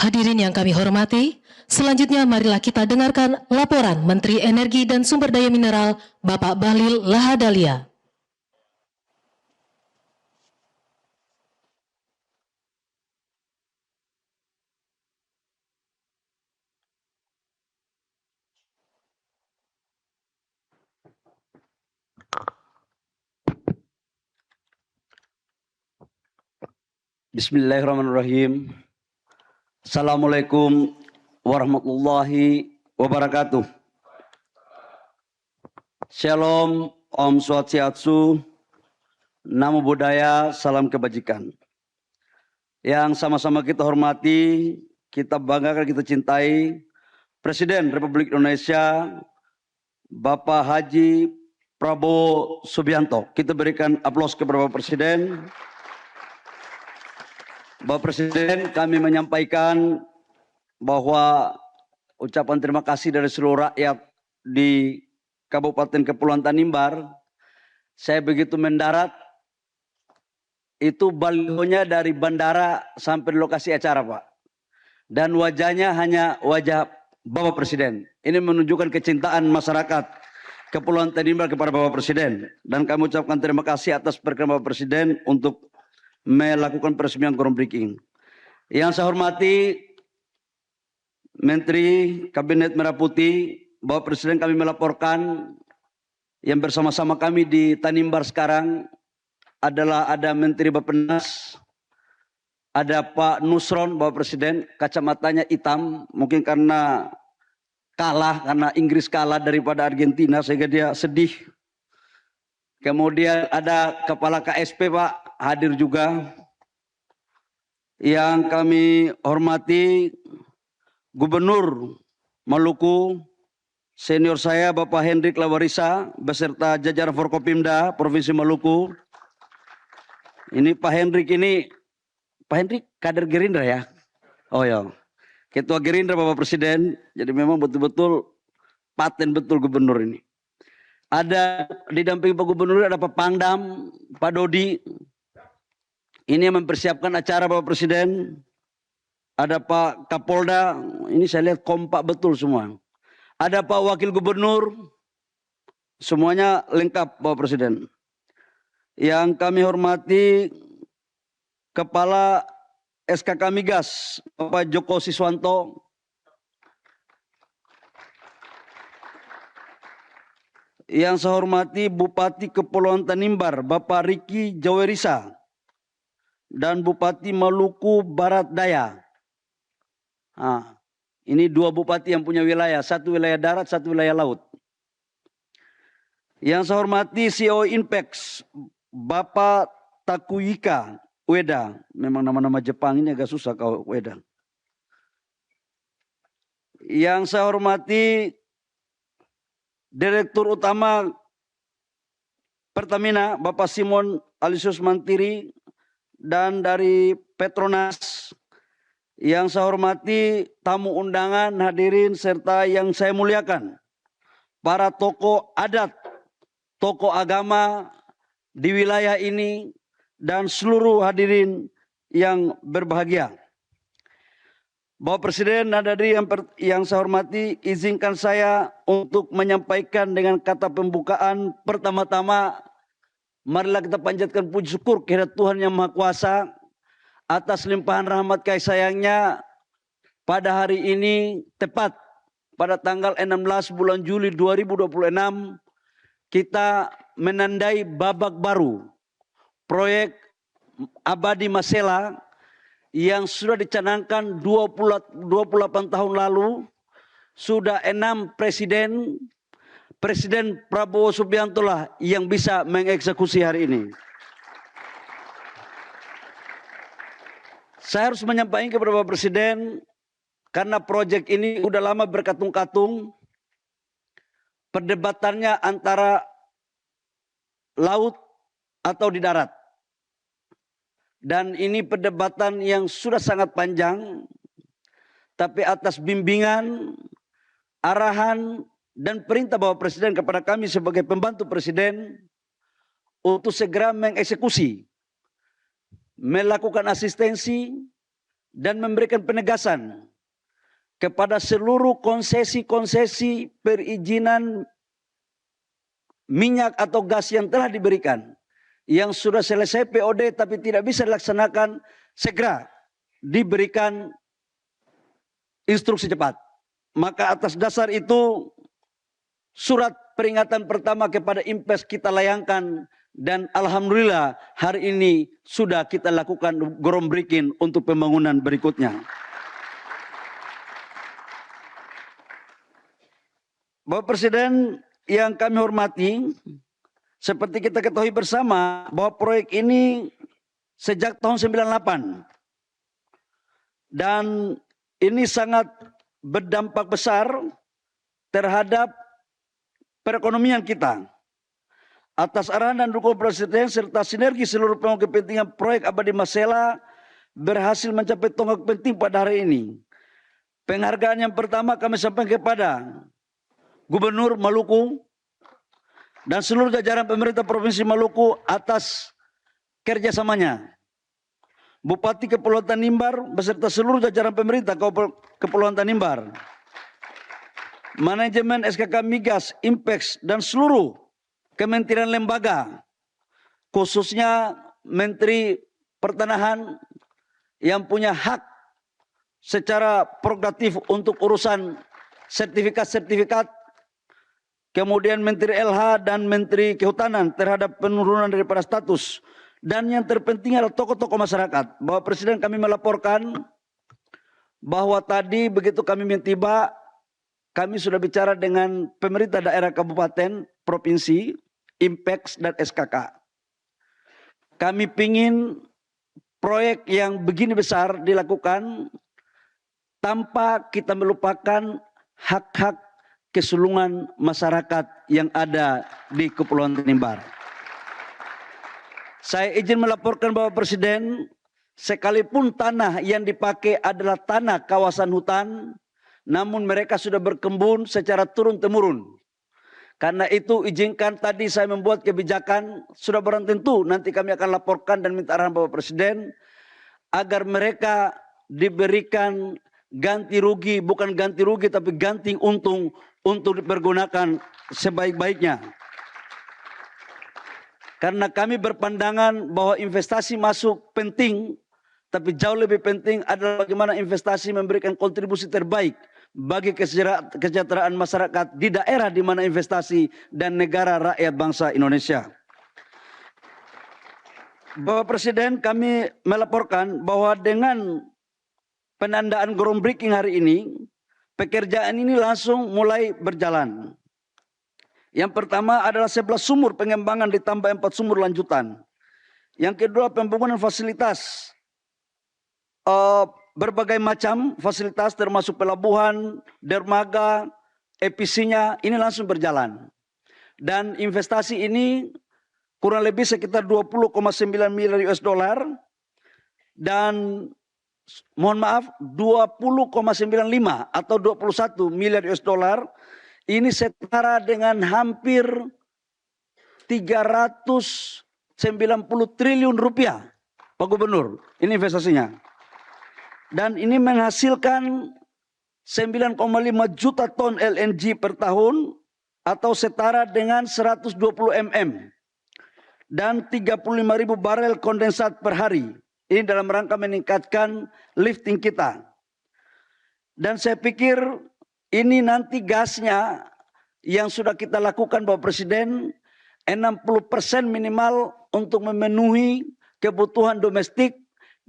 Hadirin yang kami hormati, selanjutnya marilah kita dengarkan laporan Menteri Energi dan Sumber Daya Mineral Bapak Bahlil Lahadalia. Bismillahirrahmanirrahim. Assalamualaikum warahmatullahi wabarakatuh. Shalom, Om Swastiastu, Namo Buddhaya, salam kebajikan. Yang sama-sama kita hormati, kita banggakan, kita cintai Presiden Republik Indonesia Bapak Haji Prabowo Subianto. Kita berikan aplaus kepada Bapak Presiden. Bapak Presiden, kami menyampaikan bahwa ucapan terima kasih dari seluruh rakyat di Kabupaten Kepulauan Tanimbar. Saya begitu mendarat, itu balihonya dari bandara sampai di lokasi acara, Pak. Dan wajahnya hanya wajah Bapak Presiden. Ini menunjukkan kecintaan masyarakat Kepulauan Tanimbar kepada Bapak Presiden. Dan kami ucapkan terima kasih atas perkenan Bapak Presiden untuk melakukan peresmian groundbreaking. Yang saya hormati Menteri Kabinet Merah Putih, Bapak Presiden, kami melaporkan yang bersama-sama kami di Tanimbar sekarang adalah ada Menteri Bappenas, ada Pak Nusron, Bapak Presiden, kacamatanya hitam, mungkin karena karena Inggris kalah daripada Argentina sehingga dia sedih. Kemudian ada Kepala KSP, Pak, hadir juga. Yang kami hormati Gubernur Maluku, senior saya Bapak Hendrik Lawarisa, beserta jajaran Forkopimda Provinsi Maluku. Ini Pak Hendrik kader Gerindra ya? Oh ya, Ketua Gerindra Bapak Presiden, jadi memang betul-betul paten betul Gubernur ini. Ada didampingi Pak Gubernur, ada Pak Pangdam, Pak Dodi. Ini yang mempersiapkan acara Bapak Presiden. Ada Pak Kapolda, ini saya lihat kompak betul semua. Ada Pak Wakil Gubernur, semuanya lengkap Bapak Presiden. Yang kami hormati Kepala SKK Migas, Bapak Joko Siswanto. Yang saya hormati Bupati Kepulauan Tanimbar, Bapak Riki Jawerisa. Dan Bupati Maluku Barat Daya. Nah, ini dua bupati yang punya wilayah, satu wilayah darat, satu wilayah laut. Yang saya hormati CEO Inpex, Bapak Takuyika Ueda. Memang nama-nama Jepang ini agak susah kalau Ueda. Yang saya hormati Direktur Utama Pertamina, Bapak Simon Alisius Mantiri, dan dari Petronas. Yang saya hormati tamu undangan, hadirin, serta yang saya muliakan, para tokoh adat, tokoh agama di wilayah ini, dan seluruh hadirin yang berbahagia. Bapak Presiden dan hadirin yang saya hormati, izinkan saya untuk menyampaikan dengan kata pembukaan. Pertama-tama, marilah kita panjatkan puji syukur kehadirat Tuhan Yang Maha Kuasa atas limpahan rahmat kasih sayangnya pada hari ini, tepat pada tanggal 16 bulan Juli 2026, kita menandai babak baru proyek Abadi Masela yang sudah dicanangkan 28 tahun lalu. Sudah 6 Presiden Prabowo Subianto lah yang bisa mengeksekusi hari ini. Saya harus menyampaikan kepada Bapak Presiden, karena proyek ini udah lama berkatung-katung, perdebatannya antara laut atau di darat. Dan ini perdebatan yang sudah sangat panjang, tapi atas bimbingan, arahan, dan perintah Bapak Presiden kepada kami sebagai pembantu Presiden untuk segera mengeksekusi, melakukan asistensi, dan memberikan penegasan kepada seluruh konsesi-konsesi perizinan minyak atau gas yang telah diberikan, yang sudah selesai POD tapi tidak bisa dilaksanakan, segera diberikan instruksi cepat. Maka atas dasar itu surat peringatan pertama kepada Impes kita layangkan, dan alhamdulillah hari ini sudah kita lakukan groundbreaking untuk pembangunan berikutnya. Bapak Presiden yang kami hormati, seperti kita ketahui bersama bahwa proyek ini sejak tahun 98 dan ini sangat berdampak besar terhadap perekonomian kita. Atas arahan dan dukungan Presiden serta sinergi seluruh pemangku kepentingan, proyek Abadi Masela berhasil mencapai tonggak penting pada hari ini. Penghargaan yang pertama kami sampaikan kepada Gubernur Maluku dan seluruh jajaran pemerintah Provinsi Maluku atas kerjasamanya. Bupati Kepulauan Tanimbar beserta seluruh jajaran pemerintah Kepulauan Tanimbar, manajemen SKK Migas, Impex, dan seluruh kementerian lembaga, khususnya Menteri Pertanahan yang punya hak secara prerogatif untuk urusan sertifikat-sertifikat, kemudian Menteri LH dan Menteri Kehutanan terhadap penurunan daripada status, dan yang terpenting adalah tokoh-tokoh masyarakat. Bapak Presiden, kami melaporkan bahwa tadi begitu kami tiba, kami sudah bicara dengan pemerintah daerah kabupaten, provinsi, Impex, dan SKK. Kami ingin proyek yang begini besar dilakukan tanpa kita melupakan hak-hak keseluruhan masyarakat yang ada di Kepulauan Tanimbar. Saya izin melaporkan Bapak Presiden, sekalipun tanah yang dipakai adalah tanah kawasan hutan, namun mereka sudah berkebun secara turun-temurun. Karena itu izinkan tadi saya membuat kebijakan, sudah barang tentu nanti kami akan laporkan dan minta arahan Bapak Presiden, agar mereka diberikan ganti rugi, bukan ganti rugi tapi ganti untung untuk dipergunakan sebaik-baiknya. Karena kami berpandangan bahwa investasi masuk penting, tapi jauh lebih penting adalah bagaimana investasi memberikan kontribusi terbaik bagi kesejahteraan masyarakat di daerah di mana investasi dan negara rakyat bangsa Indonesia. Bapak Presiden, kami melaporkan bahwa dengan penandaan groundbreaking hari ini, pekerjaan ini langsung mulai berjalan. Yang pertama adalah 11 sumur pengembangan ditambah 4 sumur lanjutan. Yang kedua pembangunan fasilitas, berbagai macam fasilitas termasuk pelabuhan, dermaga, EPC-nya ini langsung berjalan. Dan investasi ini kurang lebih sekitar 20,9 miliar US dollar dan mohon maaf 20,95 atau 21 miliar US dollar. Ini setara dengan hampir 390 triliun rupiah, Pak Gubernur. Ini investasinya. Dan ini menghasilkan 9,5 juta ton LNG per tahun atau setara dengan 120 mm. Dan 35.000 barel kondensat per hari. Ini dalam rangka meningkatkan lifting kita. Dan saya pikir ini nanti gasnya yang sudah kita lakukan Bapak Presiden, 60% minimal untuk memenuhi kebutuhan domestik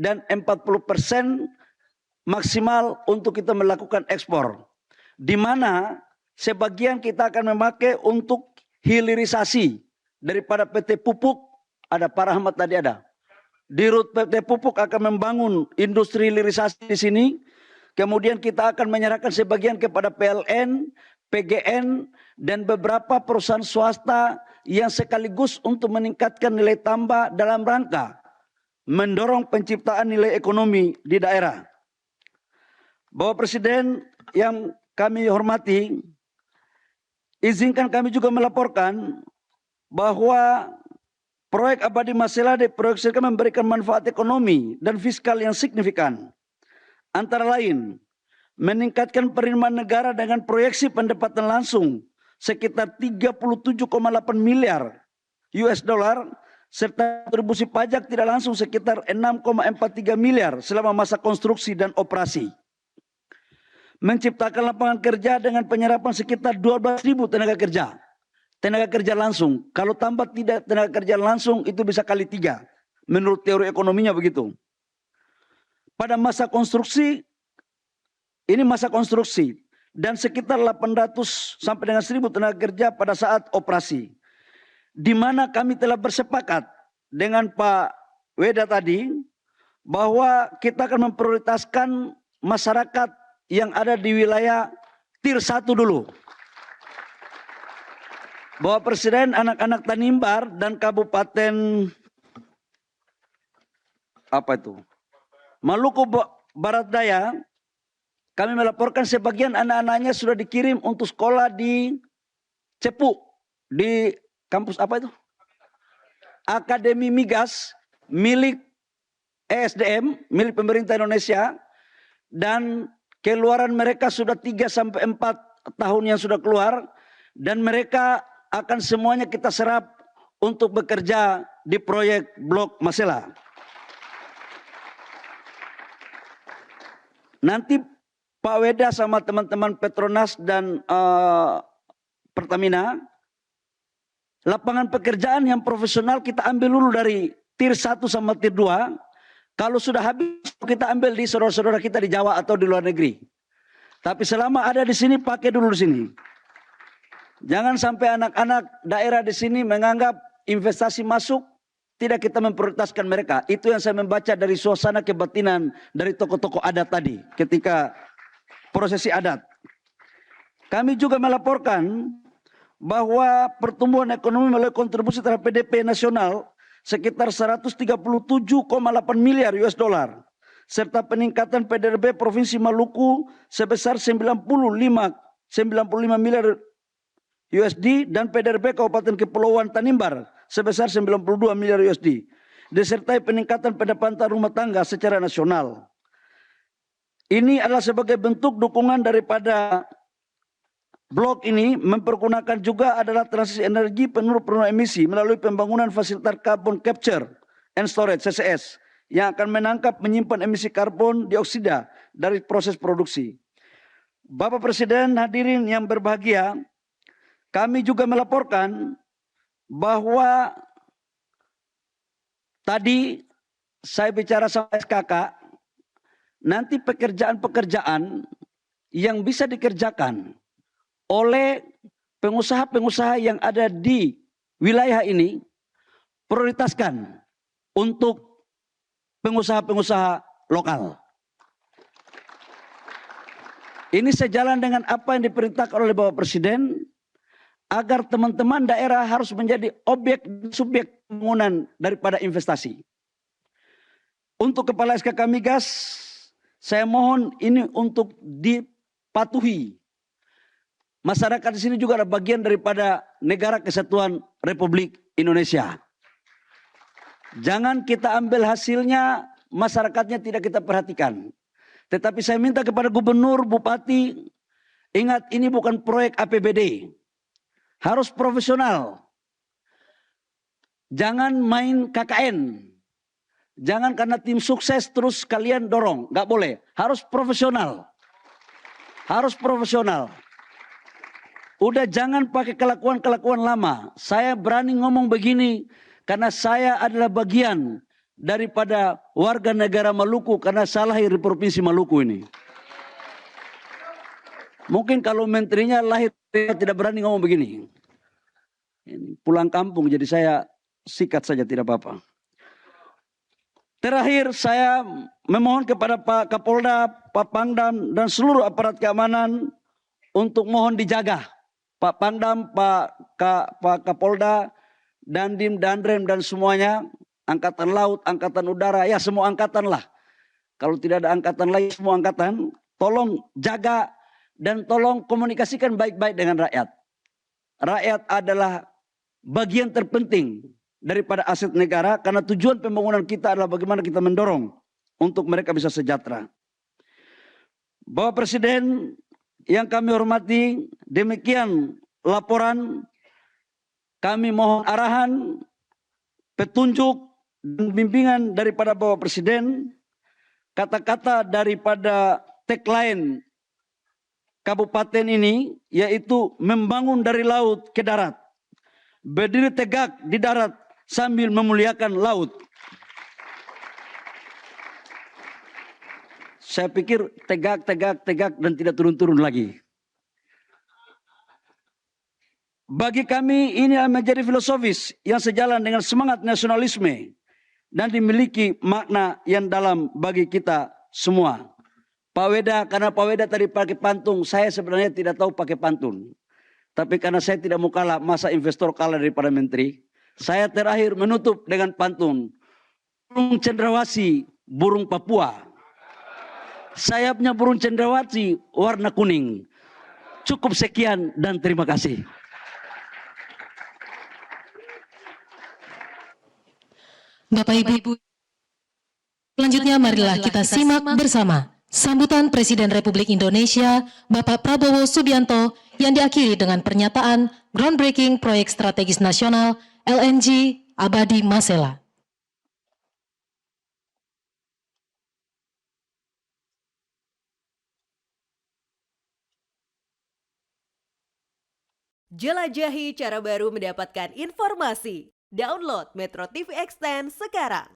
dan 40% maksimal untuk kita melakukan ekspor. Di mana sebagian kita akan memakai untuk hilirisasi daripada PT Pupuk, ada Pak Rahmat tadi ada. Di rut PT Pupuk akan membangun industri hilirisasi di sini. Kemudian kita akan menyerahkan sebagian kepada PLN, PGN, dan beberapa perusahaan swasta yang sekaligus untuk meningkatkan nilai tambah dalam rangka mendorong penciptaan nilai ekonomi di daerah. Bapak Presiden yang kami hormati, izinkan kami juga melaporkan bahwa proyek Abadi Masela diproyeksikan memberikan manfaat ekonomi dan fiskal yang signifikan. antara lain meningkatkan penerimaan negara dengan proyeksi pendapatan langsung sekitar 37,8 miliar US dollar serta kontribusi pajak tidak langsung sekitar 6,43 miliar selama masa konstruksi dan operasi. Menciptakan lapangan kerja dengan penyerapan sekitar 12.000 tenaga kerja. Tenaga kerja langsung. Kalau tambah tidak tenaga kerja langsung itu bisa kali 3. Menurut teori ekonominya begitu. Pada masa konstruksi, ini masa konstruksi. Dan sekitar 800 sampai dengan 1.000 tenaga kerja pada saat operasi. Di mana kami telah bersepakat dengan Pak Weda tadi, bahwa kita akan memprioritaskan masyarakat yang ada di wilayah Tier 1 dulu. Bapak Presiden, anak-anak Tanimbar dan Kabupaten Maluku Barat Daya, kami melaporkan sebagian anak-anaknya sudah dikirim untuk sekolah di Cepu, di kampus Akademi Migas milik ESDM, milik pemerintah Indonesia, dan keluaran mereka sudah 3 sampai 4 tahun yang sudah keluar, dan mereka akan semuanya kita serap untuk bekerja di proyek Blok Masela. Nanti Pak Weda sama teman-teman Petronas dan Pertamina, lapangan pekerjaan yang profesional kita ambil dulu dari Tier 1 sama Tier 2. Kalau sudah habis kita ambil di saudara-saudara kita di Jawa atau di luar negeri. Tapi selama ada di sini pakai dulu di sini. Jangan sampai anak-anak daerah di sini menganggap investasi masuk tidak kita memprioritaskan mereka. Itu yang saya membaca dari suasana kebatinan dari tokoh-tokoh adat tadi ketika prosesi adat. Kami juga melaporkan bahwa pertumbuhan ekonomi melalui kontribusi terhadap PDB nasional sekitar 137,8 miliar US dollar serta peningkatan PDB Provinsi Maluku sebesar 95 miliar USD dan PDB Kabupaten Kepulauan Tanimbar sebesar 92 miliar USD disertai peningkatan pendapatan rumah tangga secara nasional. Ini adalah sebagai bentuk dukungan daripada blok ini mempergunakan juga adalah transisi energi penurunan emisi melalui pembangunan fasilitas carbon capture and storage CCS yang akan menangkap menyimpan emisi karbon dioksida dari proses produksi. Bapak Presiden, hadirin yang berbahagia, kami juga melaporkan bahwa tadi saya bicara sama SKK, nanti pekerjaan-pekerjaan yang bisa dikerjakan oleh pengusaha-pengusaha yang ada di wilayah ini prioritaskan untuk pengusaha-pengusaha lokal. Ini sejalan dengan apa yang diperintahkan oleh Bapak Presiden agar teman-teman daerah harus menjadi objek subjek pembangunan daripada investasi. Untuk Kepala SKK Migas, saya mohon ini untuk dipatuhi. Masyarakat di sini juga ada bagian daripada Negara Kesatuan Republik Indonesia. Jangan kita ambil hasilnya, masyarakatnya tidak kita perhatikan. Tetapi saya minta kepada gubernur, bupati, ingat ini bukan proyek APBD. Harus profesional. Jangan main KKN. Jangan karena tim sukses terus kalian dorong. Nggak boleh. Harus profesional. Harus profesional. Udah jangan pakai kelakuan-kelakuan lama. Saya berani ngomong begini karena saya adalah bagian daripada warga negara Maluku karena saya lahir di Provinsi Maluku ini. Mungkin kalau menterinya lahir tidak berani ngomong begini. Ini pulang kampung jadi saya sikat saja tidak apa-apa. Terakhir saya memohon kepada Pak Kapolda, Pak Pangdam dan seluruh aparat keamanan untuk mohon dijaga. Pak Pangdam, Pak Kapolda, Dandim, Dandrem dan semuanya, Angkatan Laut, Angkatan Udara, ya semua angkatan lah. Kalau tidak ada angkatan lain, semua angkatan, tolong jaga dan tolong komunikasikan baik-baik dengan rakyat. Rakyat adalah bagian terpenting daripada aset negara karena tujuan pembangunan kita adalah bagaimana kita mendorong untuk mereka bisa sejahtera. Bapak Presiden yang kami hormati, demikian laporan. Kami mohon arahan, petunjuk, dan bimbingan daripada Bapak Presiden. Kata-kata daripada tagline kabupaten ini yaitu membangun dari laut ke darat. Berdiri tegak di darat sambil memuliakan laut. Saya pikir tegak dan tidak turun-turun lagi. Bagi kami ini menjadi filosofis yang sejalan dengan semangat nasionalisme dan dimiliki makna yang dalam bagi kita semua. Pak Weda, karena Pak Weda tadi pakai pantun, saya sebenarnya tidak tahu pakai pantun. Tapi karena saya tidak mau kalah, masa investor kalah daripada menteri, saya terakhir menutup dengan pantun. Burung cendrawasih, burung Papua. Sayapnya burung cendrawasih warna kuning. Cukup sekian dan terima kasih. Bapak Ibu, selanjutnya marilah kita simak bersama sambutan Presiden Republik Indonesia Bapak Prabowo Subianto yang diakhiri dengan pernyataan groundbreaking proyek strategis nasional LNG Abadi Masela. Jelajahi cara baru mendapatkan informasi. Download Metro TV Extend sekarang.